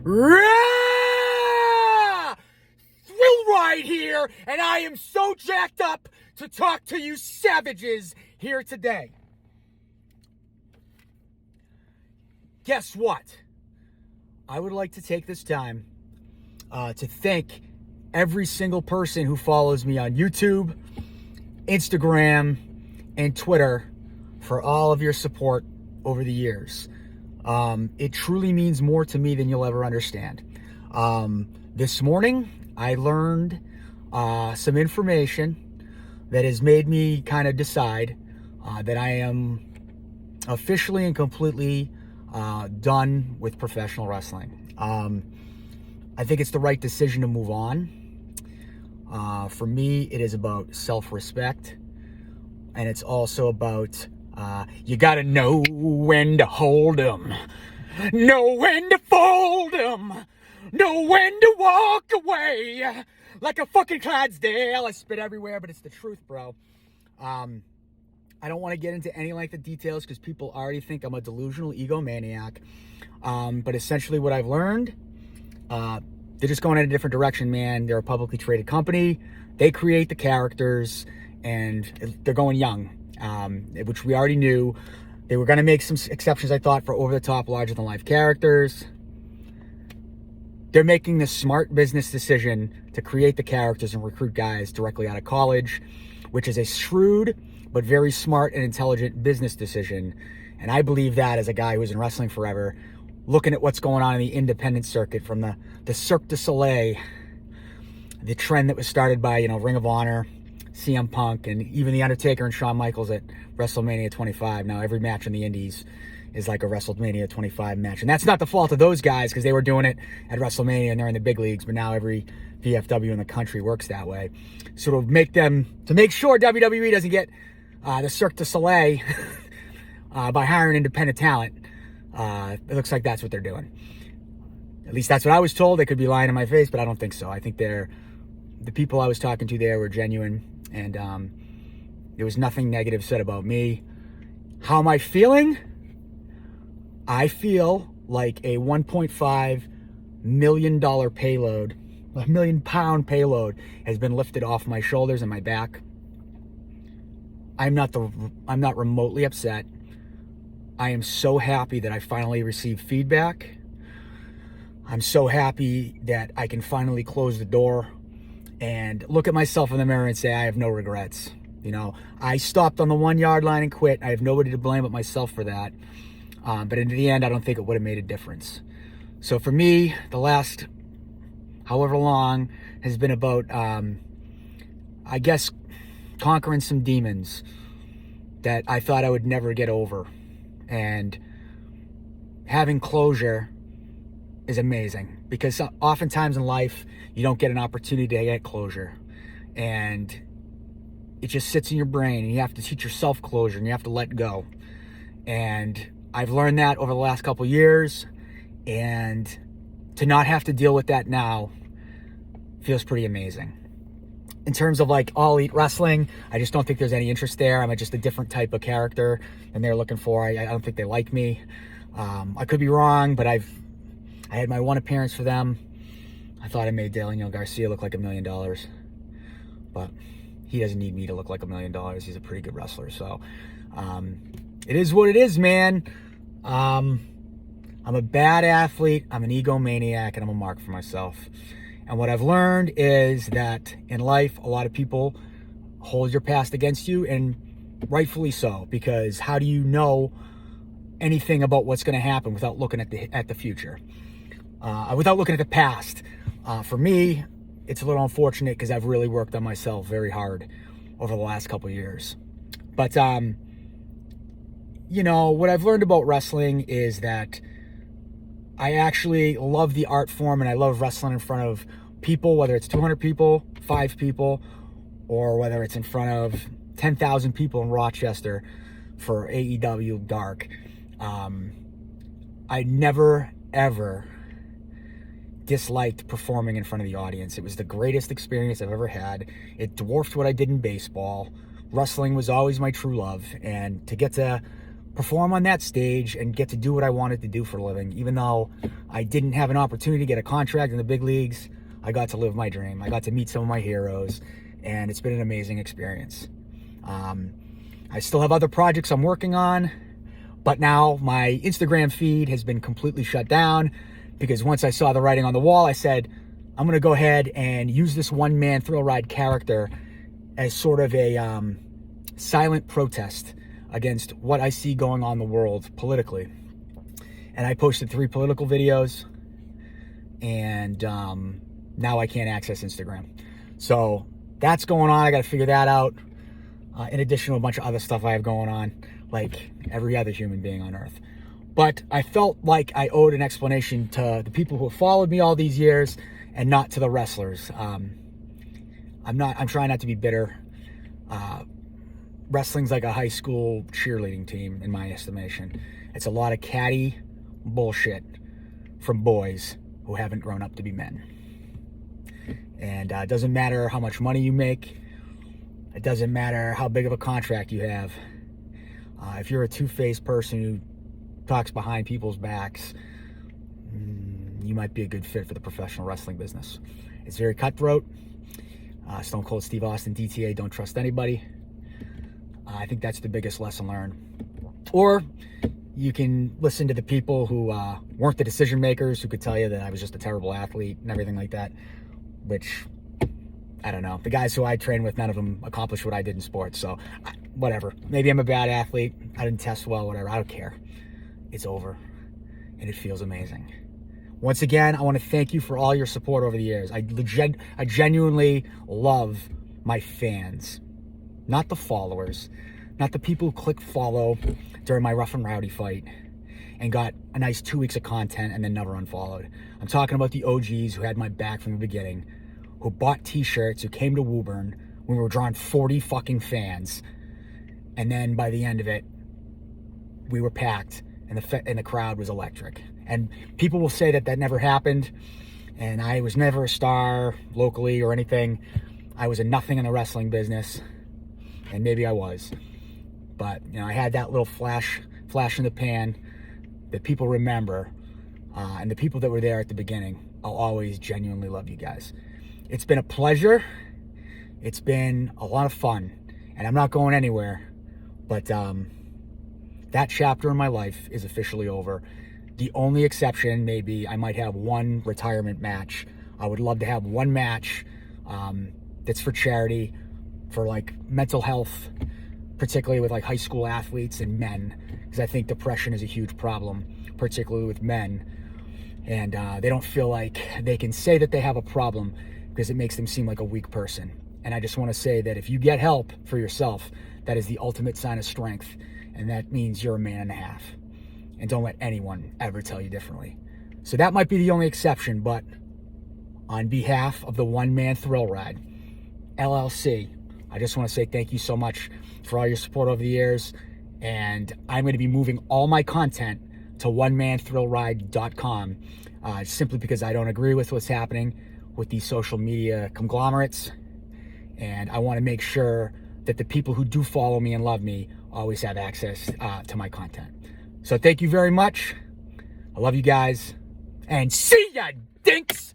Thrill Ride here, and I am so jacked up to talk to you savages here today. Guess what? I would like to take this time to thank every single person who follows me on YouTube, Instagram, and Twitter for all of your support over the years. It truly means more to me than you'll ever understand. This morning, I learned some information that has made me kind of decide that I am officially and completely done with professional wrestling. I think it's the right decision to move on. For me, it is about self-respect, and it's also about you gotta know when to hold 'em, know when to fold 'em, know when to walk away like a fucking Clydesdale. I spit everywhere, but it's the truth, bro. I don't want to get into any length of details because people already think I'm a delusional egomaniac. But essentially what I've learned, they're just going in a different direction, man. They're a publicly traded company. They create the characters, and they're going young, which we already knew. They were going to make some exceptions, I thought, for over-the-top, larger-than-life characters. They're making the smart business decision to create the characters and recruit guys directly out of college, which is a shrewd but very smart and intelligent business decision. And I believe that as a guy who was in wrestling forever, looking at what's going on in the independent circuit, from the Cirque du Soleil, the trend that was started by, Ring of Honor, CM Punk, and even The Undertaker and Shawn Michaels at WrestleMania 25. Now every match in the Indies is like a WrestleMania 25 match. And that's not the fault of those guys, because they were doing it at WrestleMania and they're in the big leagues, but now every VFW in the country works that way. So to make sure WWE doesn't get the Cirque du Soleil by hiring independent talent, it looks like that's what they're doing. At least that's what I was told. They could be lying in my face, but I don't think so. I think the people I was talking to there were genuine, and there was nothing negative said about me. How am I feeling? I feel like a $1.5 million payload, a £1 million payload has been lifted off my shoulders and my back. I'm not remotely upset. I am so happy that I finally received feedback. I'm so happy that I can finally close the door and look at myself in the mirror and say I have no regrets. I stopped on the 1 yard line and quit. I have nobody to blame but myself for that. But in the end, I don't think it would have made a difference. So for me, the last however long has been about, I guess, conquering some demons that I thought I would never get over. And having closure is amazing, because oftentimes in life, you don't get an opportunity to get closure. And it just sits in your brain, and you have to teach yourself closure, and you have to let go. And I've learned that over the last couple years, and to not have to deal with that now feels pretty amazing. In terms of like All Elite Wrestling, I just don't think there's any interest there. I'm just a different type of character than they're looking for. I don't think they like me. I could be wrong, but I had my one appearance for them. I thought I made Daniel Garcia look like $1 million, but he doesn't need me to look like $1 million. He's a pretty good wrestler. So it is what it is, man. I'm a bad athlete. I'm an egomaniac, and I'm a mark for myself. And what I've learned is that in life, a lot of people hold your past against you, and rightfully so, because how do you know anything about what's going to happen without looking at the future, without looking at the past? For me, it's a little unfortunate because I've really worked on myself very hard over the last couple of years. But, what I've learned about wrestling is that I actually love the art form, and I love wrestling in front of people, whether it's 200 people, 5 people, or whether it's in front of 10,000 people in Rochester for AEW Dark. I never, ever disliked performing in front of the audience. It was the greatest experience I've ever had. It dwarfed what I did in baseball. Wrestling was always my true love, and to get to perform on that stage and get to do what I wanted to do for a living. Even though I didn't have an opportunity to get a contract in the big leagues, I got to live my dream. I got to meet some of my heroes, and it's been an amazing experience. I still have other projects I'm working on, but now my Instagram feed has been completely shut down because once I saw the writing on the wall, I said, I'm going to go ahead and use this one-man thrill ride character as sort of a silent protest against what I see going on in the world politically. And I posted 3 political videos, and now I can't access Instagram. So that's going on. I got to figure that out. In addition to a bunch of other stuff I have going on, like every other human being on earth. But I felt like I owed an explanation to the people who have followed me all these years and not to the wrestlers. I'm trying not to be bitter. Wrestling's like a high school cheerleading team, in my estimation. It's a lot of catty bullshit from boys who haven't grown up to be men. And it doesn't matter how much money you make. It doesn't matter how big of a contract you have. If you're a two-faced person who talks behind people's backs, you might be a good fit for the professional wrestling business. It's very cutthroat. Stone Cold Steve Austin, DTA, don't trust anybody. I think that's the biggest lesson learned. Or you can listen to the people who weren't the decision makers, who could tell you that I was just a terrible athlete and everything like that, which, I don't know. The guys who I train with, none of them accomplished what I did in sports, so whatever. Maybe I'm a bad athlete. I didn't test well, whatever. I don't care. It's over, and it feels amazing. Once again, I want to thank you for all your support over the years. I genuinely love my fans, not the followers, not the people who click follow during my Rough and Rowdy fight and got a nice 2 weeks of content and then never unfollowed. I'm talking about the OGs who had my back from the beginning, who bought t-shirts, who came to Woburn when we were drawing 40 fucking fans, and then by the end of it, we were packed, and the crowd was electric. And people will say that never happened, and I was never a star locally or anything. I was a nothing in the wrestling business, and maybe I was. But, you know, I had that little flash in the pan that people remember, and the people that were there at the beginning, I'll always genuinely love you guys. It's been a pleasure. It's been a lot of fun, and I'm not going anywhere, but that chapter in my life is officially over. The only exception may be I might have one retirement match. I would love to have one match that's for charity, for like mental health, particularly with like high school athletes and men, because I think depression is a huge problem, particularly with men. And they don't feel like they can say that they have a problem because it makes them seem like a weak person. And I just want to say that if you get help for yourself, that is the ultimate sign of strength. And that means you're a man and a half. And don't let anyone ever tell you differently. So that might be the only exception, but on behalf of the One Man Thrill Ride, LLC, I just want to say thank you so much for all your support over the years. And I'm going to be moving all my content to 1MANTHRILLRIDE.com simply because I don't agree with what's happening with these social media conglomerates. And I want to make sure that the people who do follow me and love me always have access to my content. So thank you very much. I love you guys. And see ya, dinks!